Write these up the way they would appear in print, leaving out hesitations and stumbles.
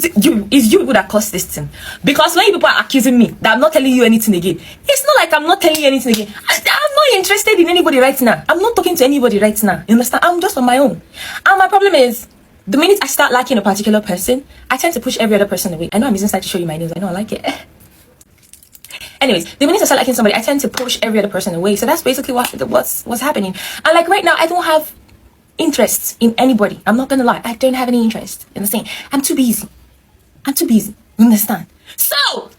It's you people that caused this thing. Because when you people are accusing me that I'm not telling you anything again, it's not like I'm not telling you anything again. I'm not interested in anybody right now. I'm not talking to anybody right now. You understand? I'm just on my own. And my problem is, the minute I start liking a particular person, I tend to push every other person away. I know I'm using side to show you my nails. I know I like it. Anyways, the minute I start liking somebody, I tend to push every other person away. So that's basically what's happening. And like right now, I don't have interest in anybody. I'm not gonna lie. I don't have any interest. You understand? I'm too busy. You understand? So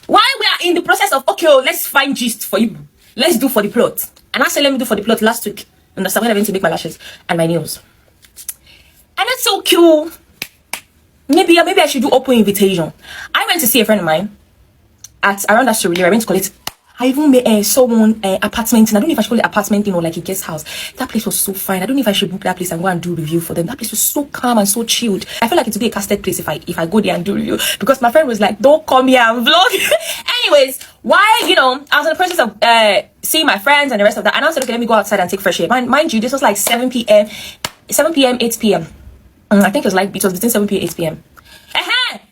while we are in the process of let's find gist for you. Let's do for the plot. And I said let me do for the plot last week. Understand? When I went to make my lashes and my nails. And that's so cute. Maybe I should do open invitation. I went to see a friend of mine at around that story. I went to call it. I even made someone apartment. And I don't know if I should call it apartment or like a guest house. That place was so fine. I don't know if I should book that place and go and do review for them. That place was so calm and so chilled. I feel like it would be a casted place if I go there and do review, because my friend was like, "Don't come here and vlog." Anyways, why I was in the process of seeing my friends and the rest of that, and I said, okay, let me go outside and take fresh air. Mind you, this was like 7 p.m., 8 p.m. I think it was between 7 p.m. 8 p.m.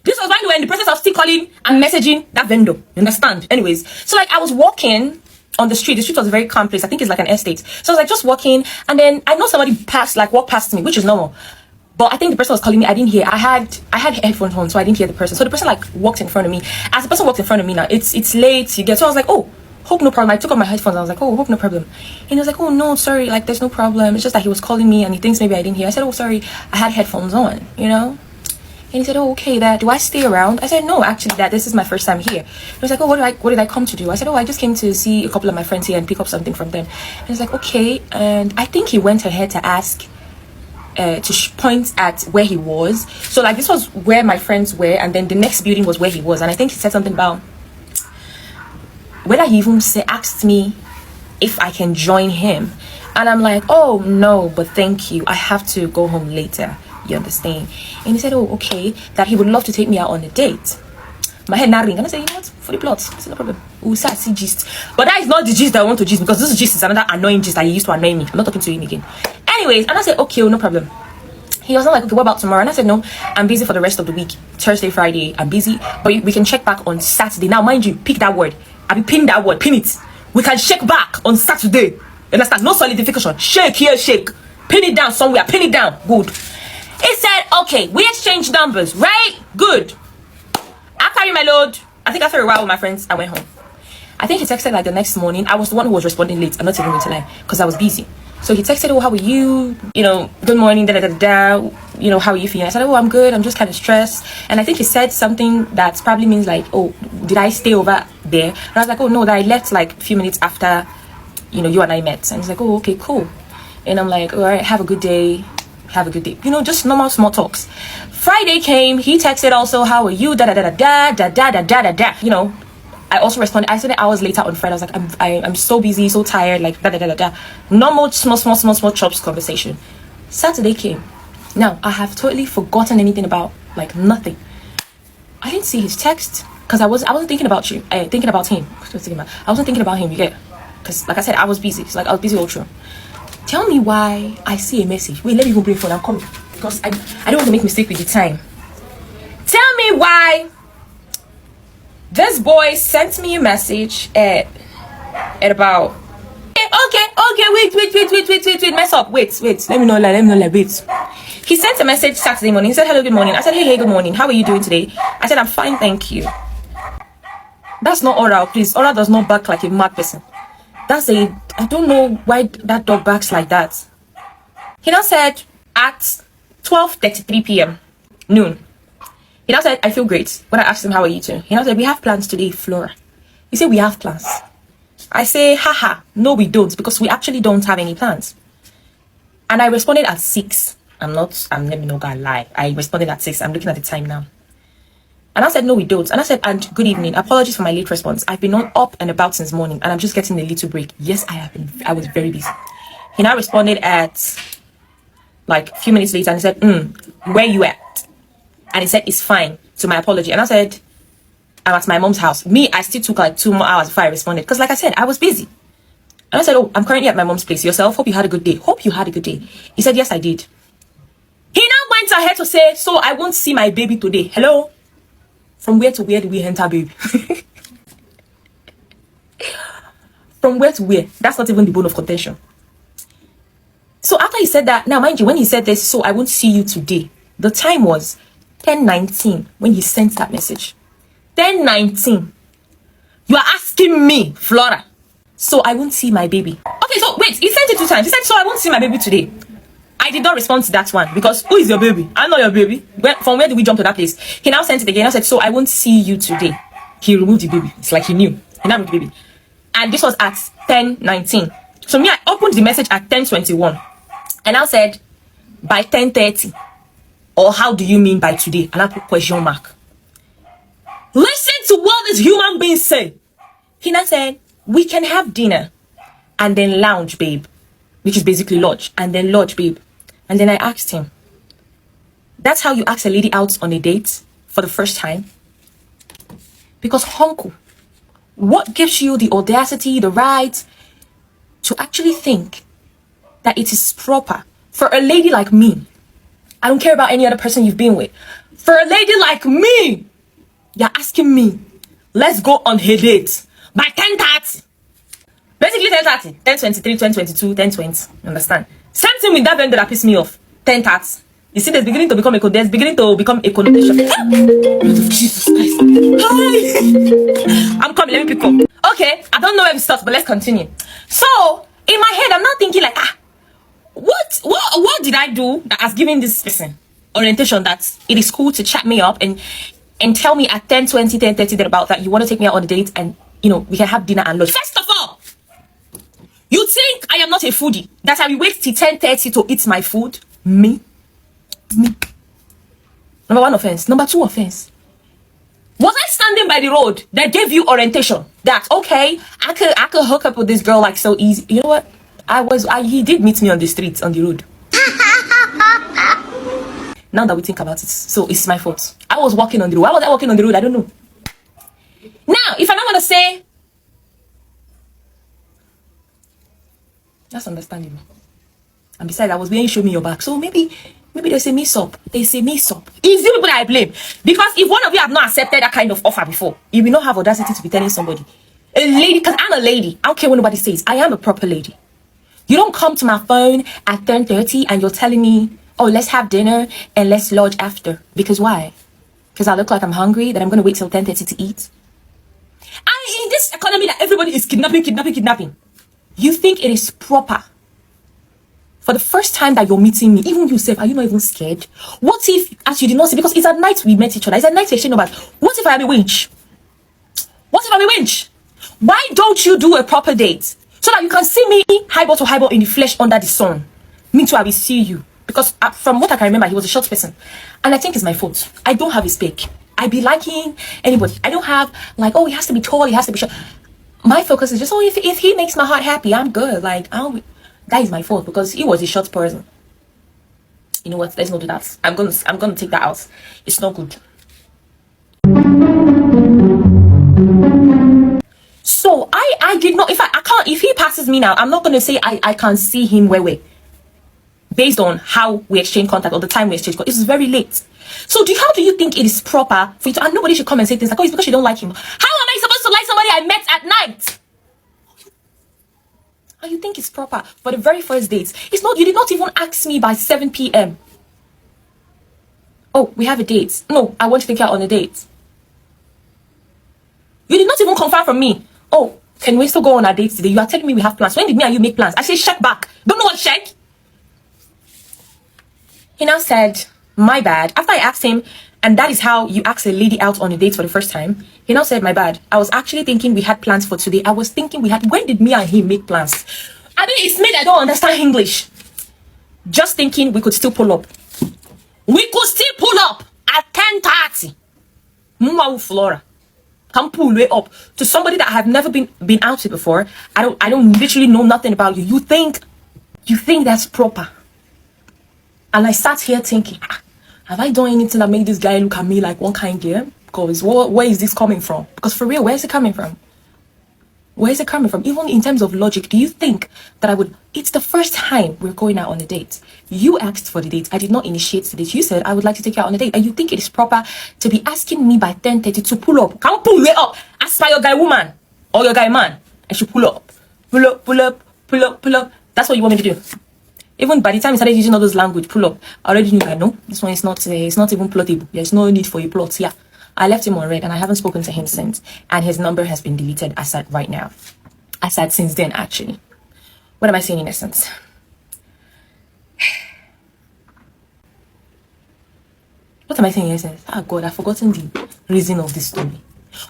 This was when we were in the process of still calling and messaging that vendor. You understand? Anyways, so like I was walking on the street. The street was a very calm place. I think it's like an estate. So I was like just walking, and then I know somebody walked past me, which is normal. But I think the person was calling me. I didn't hear. I had headphones on, so I didn't hear the person. So the person like walked in front of me. As the person walked in front of me, now it's late. You get. So I was like, oh, hope no problem. I took off my headphones. I was like, oh, hope no problem. And he was like, oh no, sorry, like there's no problem. It's just that he was calling me and he thinks maybe I didn't hear. I said, oh sorry, I had headphones on, you know. And he said, oh, okay, do I stay around? I said, no, actually, this is my first time here. He was like, oh, what did I come to do? I said, oh, I just came to see a couple of my friends here and pick up something from them. And he was like, okay. And I think he went ahead to ask, to point at where he was. So, like, this was where my friends were, and then the next building was where he was. And I think he said something about whether he even asked me if I can join him. And I'm like, oh, no, but thank you. I have to go home later. You understand? And he said, oh, okay, that he would love to take me out on a date. My head now ring, and I said, you know what, for the plot, it's no problem. We'll start see gist. But that is not the gist that I want to gist, because this gist is another annoying gist that he used to annoy me. I'm not talking to him again. Anyways, and I said, okay, no problem. He was not like, okay, what about tomorrow? And I said, no, I'm busy for the rest of the week. Thursday, Friday, I'm busy, but we can check back on Saturday. Now, mind you, pick that word. I will pin that word, pin it. We can check back on Saturday. You understand? No solidification. Shake here, shake. Pin it down somewhere. Pin it down. Good. He said, okay, we exchanged numbers, right? Good. I carry my load. I think after a while with my friends, I went home. I think he texted like the next morning. I was the one who was responding late. I'm not even going to lie, because I was busy. So he texted, oh, how are you? You know, good morning, da da da da. You know, how are you feeling? I said, oh, I'm good. I'm just kind of stressed. And I think he said something that probably means like, oh, did I stay over there? And I was like, oh, no, that I left like a few minutes after, you know, you and I met. And he's like, oh, okay, cool. And I'm like, all right, have a good day. Have a good day. You know, just normal small talks. Friday came. He texted also, how are you? Da da da da da da da da da da. You know, I also responded. I said it hours later on Friday. I was like, I'm so busy, so tired, like da da da da da. Normal small chops conversation. Saturday came. Now I have totally forgotten anything about like nothing. I didn't see his text because I wasn't thinking about you. Thinking about him. I wasn't thinking about him. You get? Because like I said, I was busy. It's like I was busy all through. Tell me why I see a message. Wait, let me go bring phone. I'm coming. Because I don't want to make mistake with the time. Tell me why this boy sent me a message at about... Okay, wait. Mess up. Wait. Let me know, wait. He sent a message Saturday morning. He said, hello, good morning. I said, hey, good morning. How are you doing today? I said, I'm fine, thank you. That's not oral, please. Oral does not bark like a mad person. I don't know why that dog barks like that. He now said at 12:33 p.m. noon. He now said, I feel great. When I asked him, how are you too? He now said, we have plans today, Flora. He said, we have plans. I say, haha, no, we don't, because we actually don't have any plans. And I responded at 6. Let me not gonna lie. I responded at 6. I'm looking at the time now. And I said, no, we don't. And I said, and good evening. Apologies for my late response. I've been up and about since morning, and I'm just getting a little break. Yes, I have been. I was very busy. He now responded at like a few minutes later, and he said, where you at? And he said, it's fine. So my apology. And I said, I'm at my mom's house. I still took like 2 more hours before I responded. Because like I said, I was busy. And I said, oh, I'm currently at my mom's place. Yourself? Hope you had a good day. He said, yes, I did. He now went went ahead to say, so I won't see my baby today. Hello? From where to where do we enter, baby? From where to where? That's not even the bone of contention. So after he said that, now mind you, when he said this, so I won't see you today, the time was 10:19 when he sent that message. 10:19. You are asking me, Flora, so I won't see my baby. Okay, so wait, he sent it 2 times. He said, so I won't see my baby today. I did not respond to that one because who is your baby? I'm not your baby. From where did we jump to that place? He now sent it again. I said, so I won't see you today. He removed the baby. It's like he knew. He now removed the baby. And this was at 10:19. So me, I opened the message at 10:21. And I said, by 10:30. Or how do you mean by today? And I put question mark. Listen to what this human being say. He now said, we can have dinner and then lounge, babe. Which is basically lodge. And then lodge, babe. And then I asked him, that's how you ask a lady out on a date for the first time? Because, Honku, what gives you the audacity, the right to actually think that it is proper for a lady like me? I don't care about any other person you've been with. For a lady like me, you're asking me, let's go on a date by 10:30. Basically 10:30, 10:23, 10:22, 10:20. Understand? Same thing with that vendor that pissed me off. 10:30. You see, there's beginning to become a connotation. Jesus Christ. Hi. I'm coming, let me pick up. Okay, I don't know where we start, but let's continue. So, in my head, I'm not thinking like, what did I do that has given this person orientation that it is cool to chat me up and tell me at 10:20, 10:30 that about that you want to take me out on a date and, you know, we can have dinner and lunch. First of all, you think I am not a foodie? That I will wait till 10:30 to eat my food? Me. Number 1 offense. Number 2 offense. Was I standing by the road that gave you orientation that okay, I could hook up with this girl like so easy? You know what? He did meet me on the streets, on the road. Now that we think about it, so it's my fault. I was walking on the road. Why was I walking on the road? I don't know. Now, if I don't want to say, that's understandable. And besides, I was waiting, show me your back. So maybe there's a mix-up. There's a mix-up. It's you people that I blame. Because if one of you have not accepted that kind of offer before, you will not have audacity to be telling somebody. A lady, because I'm a lady. I don't care what nobody says. I am a proper lady. You don't come to my phone at 10:30 and you're telling me, oh, let's have dinner and let's lodge after. Because why? Because I look like I'm hungry, that I'm going to wait till 10:30 to eat. And in this economy that everybody is kidnapping, you think it is proper for the first time that you're meeting me, even yourself, are you not even scared? What if, as you did not say, because it's at night we met each other, it's at night session about, what if I'm a winch? What if I'm a winch? Why don't you do a proper date? So that you can see me highball to highball in the flesh under the sun. Me too, I will see you. Because from what I can remember, he was a short person. And I think it's my fault. I don't have his spec. I be liking anybody. I don't have like, oh, he has to be tall, he has to be short. My focus is just, oh, if he makes my heart happy, I'm good. Like, that is my fault because he was a short person. You know what? Let's not do that. I'm gonna take that out. It's not good. So I did not. If he passes me now, I'm not gonna say I can see him where based on how we exchange contact or the time we exchange contact. It's very late. So how do you think it is proper for you to, and nobody should come and say things like, oh, it's because you don't like him. How am I supposed to like somebody I met at night? And you think it's proper for the very first date? It's not. You did not even ask me by 7 p.m. Oh, we have a date. No, I want to take you out on a date. You did not even confirm from me. Oh, can we still go on our date today? You are telling me we have plans. When did me and you make plans? I say check back. Don't know what check. He now said, my bad. After I asked him, and that is how you ask a lady out on a date for the first time. He now said, my bad. I was actually thinking we had plans for today. I was thinking when did me and him make plans? I mean, it's me that don't understand English. Just thinking we could still pull up. We could still pull up at 10:30. Mwa Flora. Come pull way up to somebody that I have never been out with before. I don't literally know nothing about you. You think that's proper? And I sat here thinking, have I done anything that made this guy look at me like one kind girl? Because where is this coming from? Because for real, where is it coming from? Where is it coming from? Even in terms of logic, do you think that I would? It's the first time we're going out on a date. You asked for the date. I did not initiate the date. You said I would like to take you out on a date, and you think it is proper to be asking me by 10:30 to pull up? Can't pull me up. Ask by your guy woman or your guy man. I should pull up, pull up, pull up, pull up, pull up. That's what you want me to do. Even by the time I started using all those language, pull up, I already knew. I know this one is not. It's not even plottable. There's no need for a plot here. I left him on red, and I haven't spoken to him since. And his number has been deleted as at right now. As at since then, actually. What am I saying in essence? What am I saying in essence? Oh God, I've forgotten the reason of this story.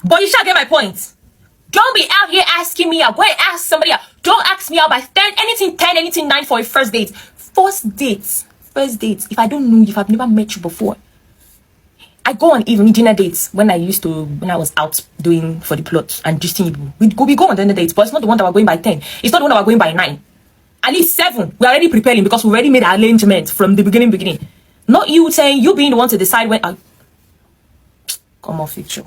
But you shall get my point. Don't be out here asking me out. Go and ask somebody out. Don't ask me out by 10, anything 9 for a first date. First dates. If I don't know you, if I've never met you before. I go on even dinner dates when I was out doing for the plot and just we go on dinner dates, but it's not the one that we're going by 10. It's not the one that we're going by 9. At least 7. We're already preparing because we already made our arrangement from the beginning. Not you saying you being the one to decide when. Come off, picture.